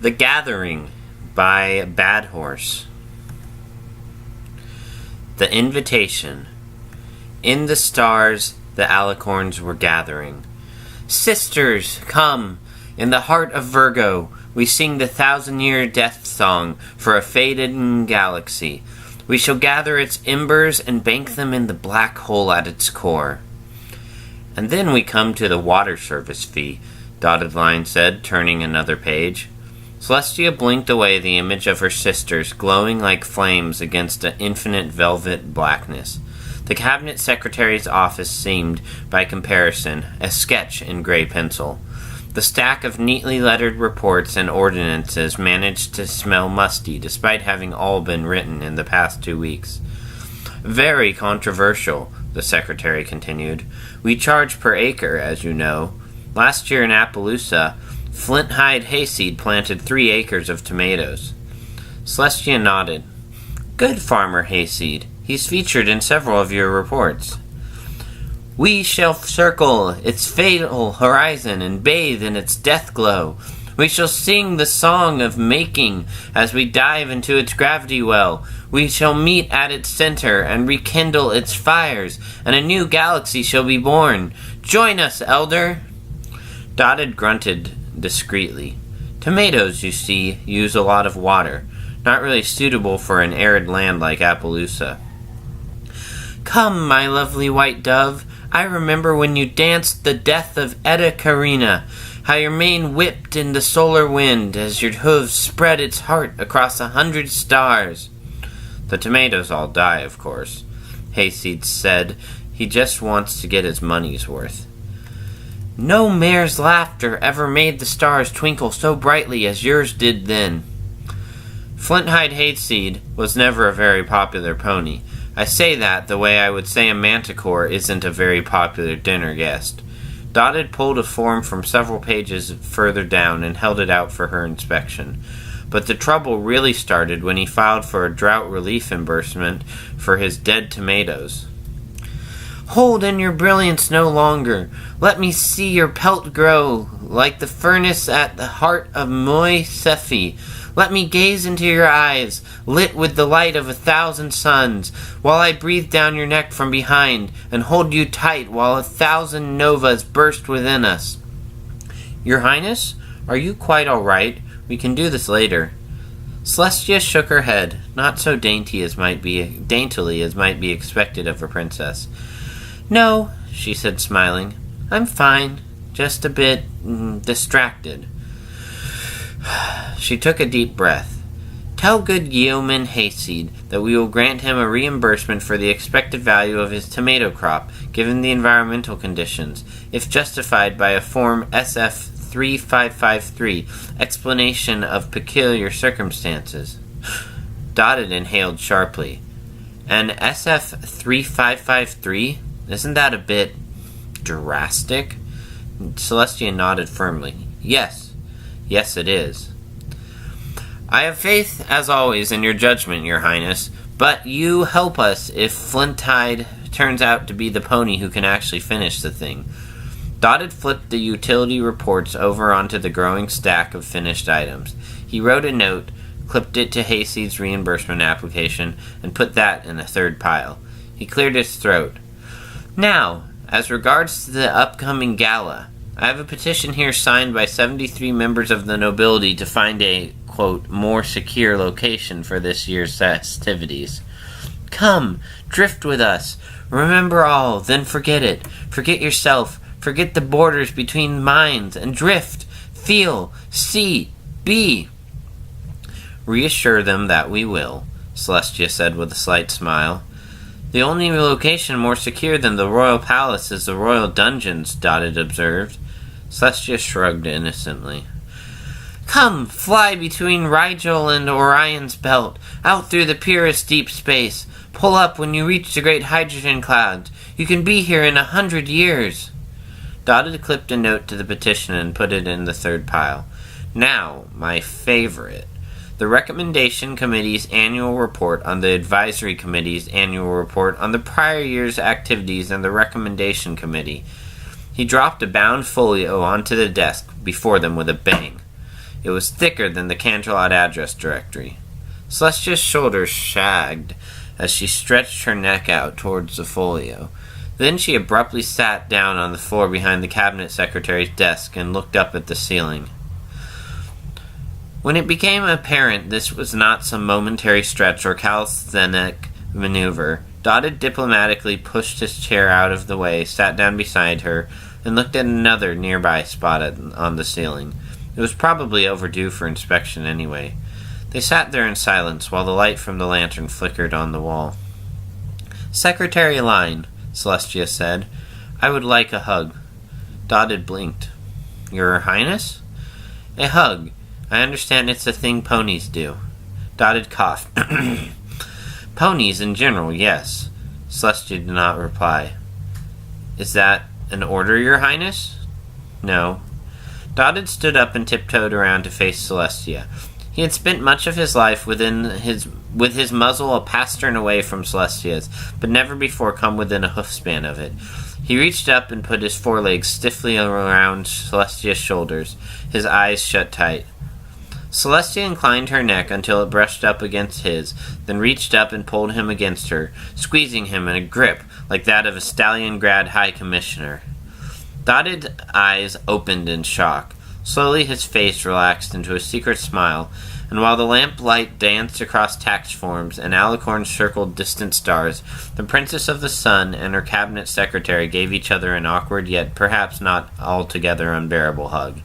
The Gathering by Bad Horse. The Invitation. In the stars the Alicorns were gathering. Sisters, come! In the heart of Virgo we sing the 1,000-year death song for a fading galaxy. We shall gather its embers and bank them in the black hole at its core. And then we come to the water service fee, Dotted Line said, turning another page. Celestia blinked away the image of her sisters, glowing like flames against an infinite velvet blackness. The cabinet secretary's office seemed, by comparison, a sketch in gray pencil. The stack of neatly lettered reports and ordinances managed to smell musty, despite having all been written in the past 2 weeks. Very controversial, the secretary continued. We charge per acre, as you know. Last year in Appaloosa, Flint-Hyde Hayseed planted 3 acres of tomatoes. Celestia nodded. Good farmer Hayseed. He's featured in several of your reports. We shall circle its fatal horizon and bathe in its death glow. We shall sing the song of making as we dive into its gravity well. We shall meet at its center and rekindle its fires, and a new galaxy shall be born. Join us, Elder! Dotted grunted discreetly. Tomatoes, you see, use a lot of water, not really suitable for an arid land like Appaloosa. Come, my lovely white dove, I remember when you danced the death of Etta Karina, how your mane whipped in the solar wind as your hooves spread its heart across 100 stars. The tomatoes all die, of course, Hayseed said. He just wants to get his money's worth. No mare's laughter ever made the stars twinkle so brightly as yours did then. Flint-Hyde Hayseed was never a very popular pony. I say that the way I would say a manticore isn't a very popular dinner guest. Dotted pulled a form from several pages further down and held it out for her inspection. But the trouble really started when he filed for a drought relief reimbursement for his dead tomatoes. Hold in your brilliance no longer. Let me see your pelt grow like the furnace at the heart of Moi Sephi. Let me gaze into your eyes, lit with the light of 1,000 suns, while I breathe down your neck from behind and hold you tight while 1,000 novas burst within us. Your Highness, are you quite all right? We can do this later. Celestia shook her head, not so daintily as might be expected of a princess. No, she said, smiling. I'm fine, just a bit distracted. She took a deep breath. Tell good Yeoman Hayseed that we will grant him a reimbursement for the expected value of his tomato crop, given the environmental conditions, if justified by a Form SF 3553, explanation of peculiar circumstances. Dotted inhaled sharply. An SF 3553? Isn't that a bit drastic? Celestia nodded firmly. Yes, it is. I have faith, as always, in your judgment, Your Highness, but you help us if Flint-Hyde turns out to be the pony who can actually finish the thing. Dotted flipped the utility reports over onto the growing stack of finished items. He wrote a note, clipped it to Hayseed's reimbursement application, and put that in a third pile. He cleared his throat. Now, as regards to the upcoming gala, I have a petition here signed by 73 members of the nobility to find a, quote, more secure location for this year's festivities. Come, drift with us. Remember all, then forget it. Forget yourself. Forget the borders between minds, and drift, feel, see, be. Reassure them that we will, Celestia said with a slight smile. The only location more secure than the royal palace is the royal dungeons, Dotted observed. Celestia shrugged innocently. Come, fly between Rigel and Orion's belt, out through the purest deep space. Pull up when you reach the great hydrogen clouds. You can be here in 100 years. Dotted clipped a note to the petition and put it in the third pile. Now, my favorite. The Recommendation Committee's annual report on the Advisory Committee's annual report on the prior year's activities and the Recommendation Committee. He dropped a bound folio onto the desk before them with a bang. It was thicker than the Canterlot address directory. Celestia's shoulders sagged as she stretched her neck out towards the folio. Then she abruptly sat down on the floor behind the cabinet secretary's desk and looked up at the ceiling. When it became apparent this was not some momentary stretch or calisthenic maneuver, Dotted diplomatically pushed his chair out of the way, sat down beside her, and looked at another nearby spot on the ceiling. It was probably overdue for inspection anyway. They sat there in silence while the light from the lantern flickered on the wall. "Secretary Line," Celestia said, "I would like a hug." Dotted blinked. "Your Highness?" "A hug. I understand it's a thing ponies do." Dotted coughed. "Ponies in general, yes." Celestia did not reply. "Is that an order, Your Highness?" "No." Dotted stood up and tiptoed around to face Celestia. He had spent much of his life with his muzzle a pastern away from Celestia's, but never before come within a hoofspan of it. He reached up and put his forelegs stiffly around Celestia's shoulders, his eyes shut tight. Celestia inclined her neck until it brushed up against his, then reached up and pulled him against her, squeezing him in a grip like that of a Stalingrad High Commissioner. Dotted's eyes opened in shock. Slowly his face relaxed into a secret smile, and while the lamplight danced across tax forms and Alicorns circled distant stars, the Princess of the Sun and her cabinet secretary gave each other an awkward yet perhaps not altogether unbearable hug.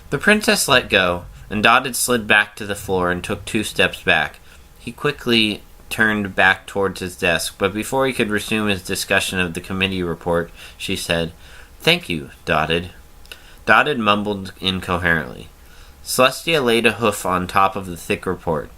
The princess let go, and Dotted slid back to the floor and took 2 steps back. He quickly turned back towards his desk, but before he could resume his discussion of the committee report, she said, "Thank you, Dotted." Dotted mumbled incoherently. Celestia laid a hoof on top of the thick report.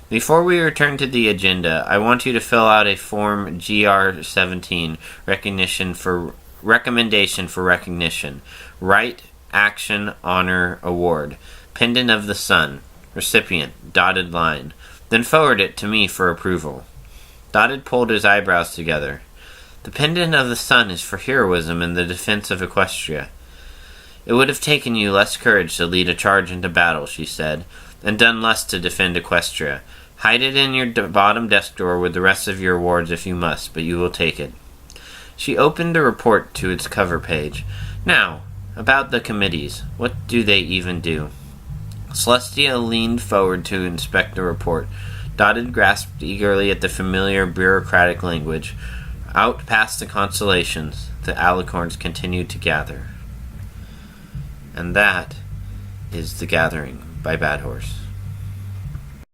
"Before we return to the agenda, I want you to fill out a Form GR-17, Recommendation for Recognition, Right Action Honor Award, Pendant of the Sun, recipient, Dotted Line. Then forward it to me for approval." Dotted pulled his eyebrows together. "The Pendant of the Sun is for heroism in the defense of Equestria." "It would have taken you less courage to lead a charge into battle," she said, "and done less to defend Equestria. Hide it in your bottom desk drawer with the rest of your awards if you must, but you will take it." She opened the report to its cover page. "Now, about the committees. What do they even do?" Celestia leaned forward to inspect the report. Dotted grasped eagerly at the familiar bureaucratic language. Out past the constellations, the Alicorns continued to gather. And that is The Gathering by Bad Horse.